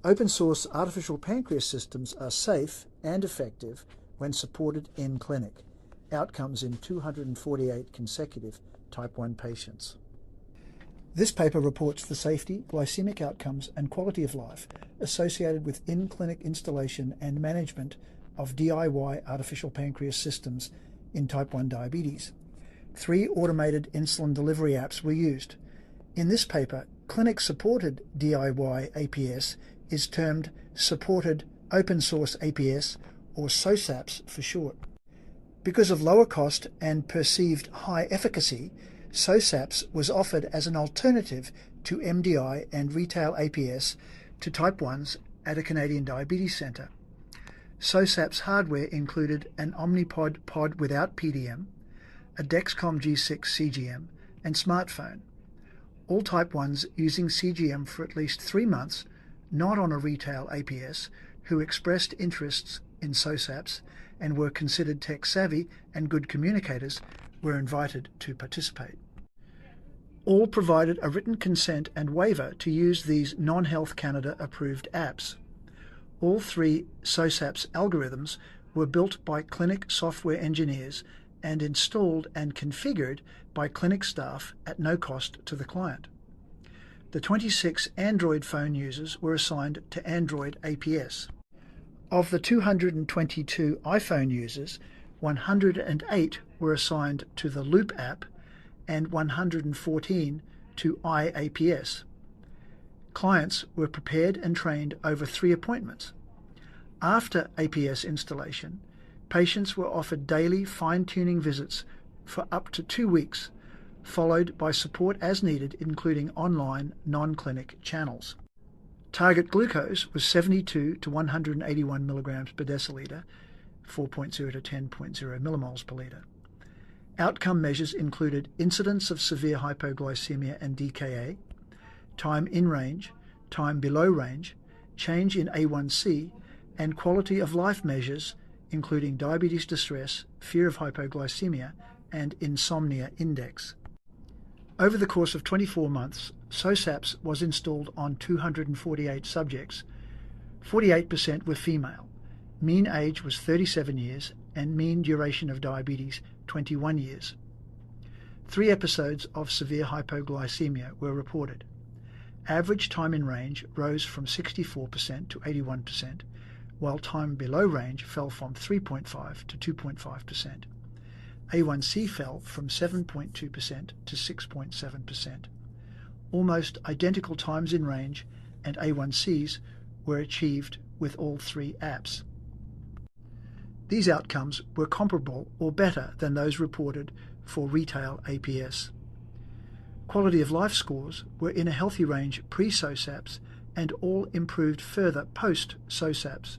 Open source artificial pancreas systems are safe and effective when supported in clinic. Outcomes in 248 consecutive type 1 patients. This paper reports the safety, glycemic outcomes, and quality of life associated with in-clinic installation and management of DIY artificial pancreas systems in type 1 diabetes. 3 automated insulin delivery apps were used. In this paper, clinic-supported DIY APS is termed Supported Open Source APS, or SOSAPS for short. Because of lower cost and perceived high efficacy, SOSAPS was offered as an alternative to MDI and retail APS to type 1s at a Canadian diabetes centre. SOSAPS hardware included an Omnipod pod without PDM, a Dexcom G6 CGM, and smartphone. All type 1s using CGM for at least 3 months, not on a retail APS, who expressed interests in SOSAPS and were considered tech-savvy and good communicators, were invited to participate. All provided a written consent and waiver to use these non-Health Canada approved apps. All 3 SOSAPS algorithms were built by clinic software engineers and installed and configured by clinic staff at no cost to the client. The 26 Android phone users were assigned to Android APS. Of the 222 iPhone users, 108 were assigned to the Loop app and 114 to iAPS. Clients were prepared and trained over 3 appointments. After APS installation, patients were offered daily fine-tuning visits for up to 2 weeks, followed by support as needed, including online non-clinic channels. Target glucose was 72 to 181 milligrams per deciliter, 4.0 to 10.0 millimoles per litre. Outcome measures included incidence of severe hypoglycemia and DKA, time in range, time below range, change in A1C, and quality of life measures including diabetes distress, fear of hypoglycemia, and insomnia index. Over the course of 24 months, SOSAPS was installed on 248 subjects. 48% were female. Mean age was 37 years and mean duration of diabetes 21 years. 3 episodes of severe hypoglycemia were reported. Average time in range rose from 64% to 81%, while time below range fell from 3.5 to 2.5%. A1C fell from 7.2% to 6.7%. Almost identical times in range and A1Cs were achieved with all 3 apps. These outcomes were comparable or better than those reported for retail APS. Quality of life scores were in a healthy range pre-SOSAPS and all improved further post-SOSAPS.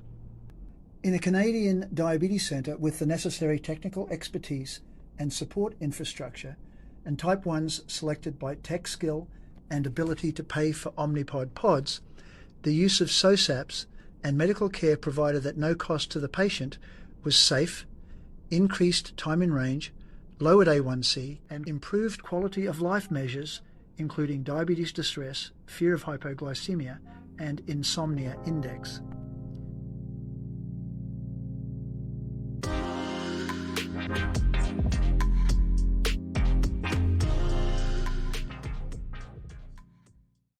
In a Canadian diabetes centre with the necessary technical expertise and support infrastructure, and type 1s selected by tech skill and ability to pay for Omnipod pods, the use of SOSAPS and medical care provided at no cost to the patient was safe, increased time in range, lowered A1C, and improved quality of life measures including diabetes distress, fear of hypoglycemia, and insomnia index.